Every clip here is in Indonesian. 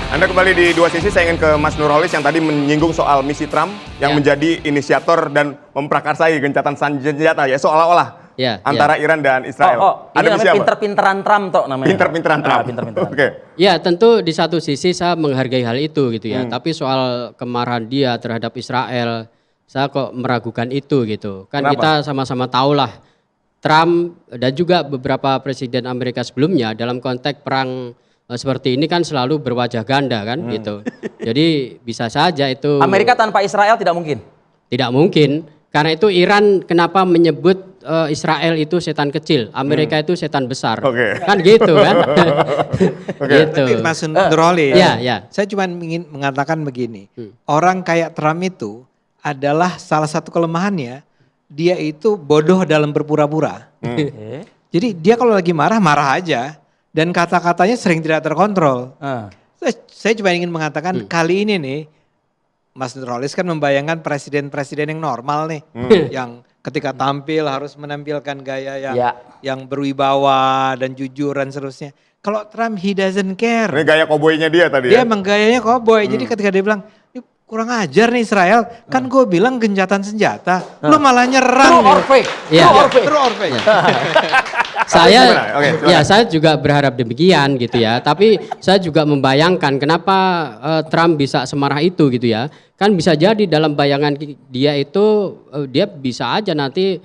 Anda kembali di Dua Sisi, saya ingin ke Mas Nurholis yang tadi menyinggung soal misi Trump yang menjadi inisiator dan memprakarsai gencatan senjata ya seolah-olah antara Iran dan Israel. Ini namanya pinter-pinteran Trump toh namanya. Pinter-pinteran Trump. Oke. Ya tentu di satu sisi saya menghargai hal itu gitu ya. Tapi soal kemarahan dia terhadap Israel, saya kok meragukan itu gitu. Kan kita sama-sama tahulah Trump dan juga beberapa presiden Amerika sebelumnya dalam konteks perang seperti ini kan selalu berwajah ganda kan gitu. Jadi bisa saja itu Amerika tanpa Israel tidak mungkin. Tidak mungkin. Karena itu Iran kenapa menyebut Israel itu setan kecil, Amerika itu setan besar. Kan gitu kan. Gitu. Tapi Mas Nurholis, ya. Saya cuma ingin mengatakan begini. Orang kayak Trump itu adalah salah satu kelemahannya, dia itu bodoh dalam berpura-pura. Jadi dia kalau lagi marah, marah aja. Dan kata-katanya sering tidak terkontrol. Saya cuma ingin mengatakan kali ini nih, Mas Nurholis kan membayangkan presiden-presiden yang normal nih. Yang ketika tampil harus menampilkan gaya yang berwibawa dan jujur dan seterusnya. Kalau Trump, he doesn't care. Ini gaya koboynya dia tadi Dia emang gayanya koboi. Jadi ketika dia bilang, kurang ajar nih Israel, kan gue bilang gencatan senjata, lu malah nyerang. True or fake? True or fake. Saya juga berharap demikian gitu ya. Tapi saya juga membayangkan kenapa Trump bisa semarah itu gitu ya. Kan bisa jadi dalam bayangan dia itu dia bisa aja nanti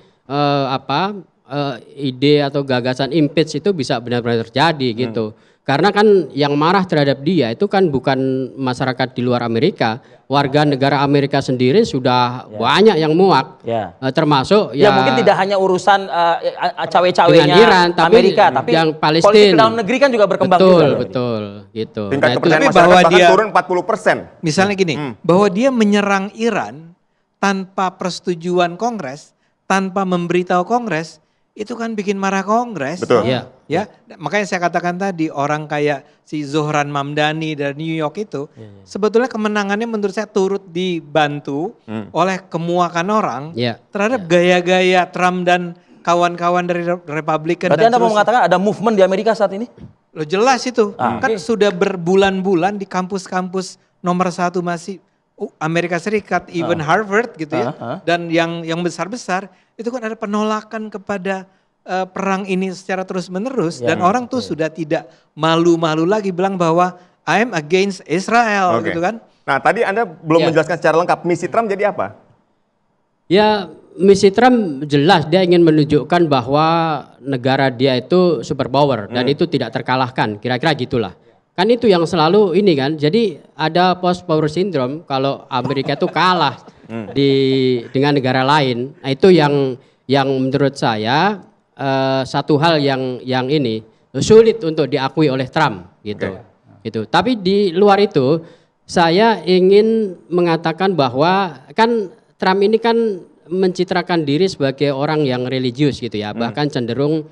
ide atau gagasan impeach itu bisa benar-benar terjadi gitu. Karena kan yang marah terhadap dia itu kan bukan masyarakat di luar Amerika, warga negara Amerika sendiri sudah banyak yang muak, termasuk mungkin tidak hanya urusan cawe-cawenya Iran, Amerika, tapi yang Palestina. Politik dalam negeri kan juga berkembang juga. Betul, gitu. Tingkat kepercayaan tapi masyarakat bahwa bahkan dia turun 40%. Misalnya gini, bahwa dia menyerang Iran tanpa persetujuan Kongres, tanpa memberitahu Kongres, itu kan bikin marah Kongres. Betul. Ya, makanya saya katakan tadi orang kayak si Zohran Mamdani dari New York itu sebetulnya kemenangannya menurut saya turut dibantu oleh kemuakan orang terhadap gaya-gaya Trump dan kawan-kawan dari Republikan. Berarti Anda mau mengatakan ada movement di Amerika saat ini? Loh jelas itu, kan sudah berbulan-bulan di kampus-kampus nomor 1 masih Amerika Serikat, even Harvard gitu ya, dan yang besar-besar itu kan ada penolakan kepada perang ini secara terus-menerus dan orang tuh sudah tidak malu-malu lagi bilang bahwa I am against Israel gitu kan. Nah tadi Anda belum menjelaskan secara lengkap misi Trump jadi apa? Ya misi Trump jelas dia ingin menunjukkan bahwa negara dia itu superpower dan itu tidak terkalahkan, kira-kira gitulah. Kan itu yang selalu ini kan, jadi ada post power syndrome kalau Amerika itu kalah dengan negara lain. Nah itu yang menurut saya satu hal yang ini sulit untuk diakui oleh Trump gitu. Gitu. Tapi di luar itu saya ingin mengatakan bahwa kan Trump ini kan mencitrakan diri sebagai orang yang religius gitu ya, bahkan cenderung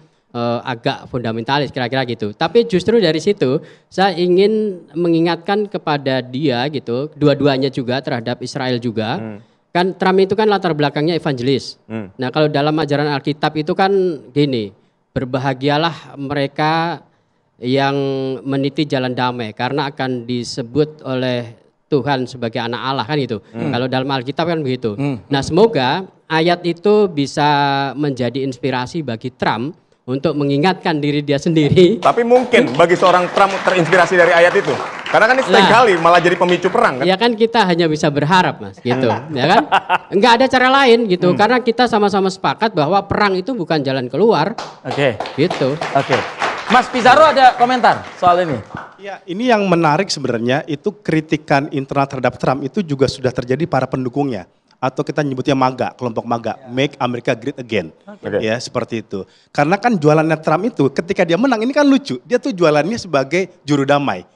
agak fundamentalis kira-kira gitu. Tapi justru dari situ saya ingin mengingatkan kepada dia gitu, dua-duanya juga terhadap Israel juga. Kan Trump itu kan latar belakangnya evangelis. Nah kalau dalam ajaran Alkitab itu kan gini, berbahagialah mereka yang meniti jalan damai karena akan disebut oleh Tuhan sebagai anak Allah kan gitu. Kalau dalam Alkitab kan begitu. Nah semoga ayat itu bisa menjadi inspirasi bagi Trump untuk mengingatkan diri dia sendiri. Tapi mungkin bagi seorang Trump terinspirasi dari ayat itu. Karena kan ini seringkali malah jadi pemicu perang kan. Ya kan kita hanya bisa berharap Mas gitu. Ya kan? Enggak ada cara lain gitu. Karena kita sama-sama sepakat bahwa perang itu bukan jalan keluar. Gitu. Mas Pizarro ada komentar soal ini? Ya, ini yang menarik sebenarnya itu kritikan internal terhadap Trump itu juga sudah terjadi para pendukungnya. Atau kita nyebutnya MAGA, kelompok MAGA, Make America Great Again, ya seperti itu. Karena kan jualannya Trump itu ketika dia menang ini kan lucu, dia tuh jualannya sebagai juru damai,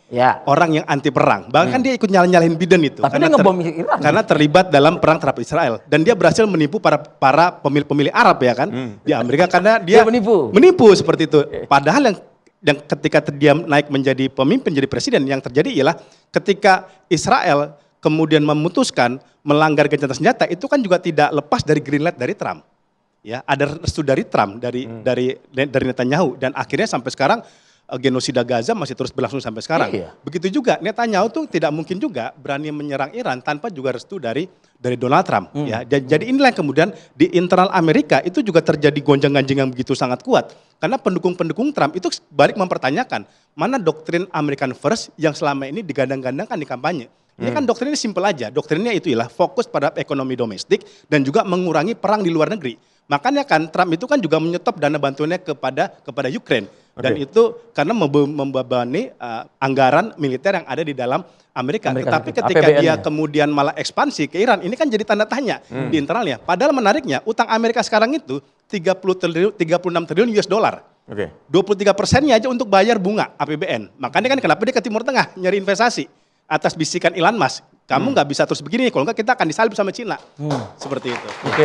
orang yang anti perang. Bahkan dia ikut nyalahin Biden itu, tapi dia ngebom Iran. Karena terlibat dalam perang terhadap Israel dan dia berhasil menipu para pemilih Arab ya kan di Amerika karena dia menipu seperti itu. Padahal yang ketika dia naik menjadi pemimpin, jadi presiden, yang terjadi ialah ketika Israel kemudian memutuskan melanggar gencatan senjata itu kan juga tidak lepas dari green light dari Trump. Ya, ada restu dari Trump dari Netanyahu dan akhirnya sampai sekarang genosida Gaza masih terus berlangsung sampai sekarang. Begitu juga Netanyahu tuh tidak mungkin juga berani menyerang Iran tanpa juga restu dari Donald Trump. Ya, jadi inilah yang kemudian di internal Amerika itu juga terjadi gonjang-ganjing yang begitu sangat kuat. Karena pendukung-pendukung Trump itu balik mempertanyakan mana doktrin American First yang selama ini digadang-gadangkan di kampanye. Ini kan doktrinnya simpel aja. Doktrinnya itu ialah fokus pada ekonomi domestik dan juga mengurangi perang di luar negeri. Makanya kan Trump itu kan juga menyetop dana bantuannya kepada Ukraine. Dan itu karena membebani anggaran militer yang ada di dalam Amerika. Tetapi ketika dia kemudian malah ekspansi ke Iran, ini kan jadi tanda tanya di internalnya. Padahal menariknya, utang Amerika sekarang itu 36 triliun US dollar. 23%-nya aja untuk bayar bunga APBN. Makanya kan kenapa dia ke Timur Tengah nyari investasi atas bisikan Elon Musk. Kamu nggak bisa terus begini, kalau nggak kita akan disalib sama Cina. Seperti itu.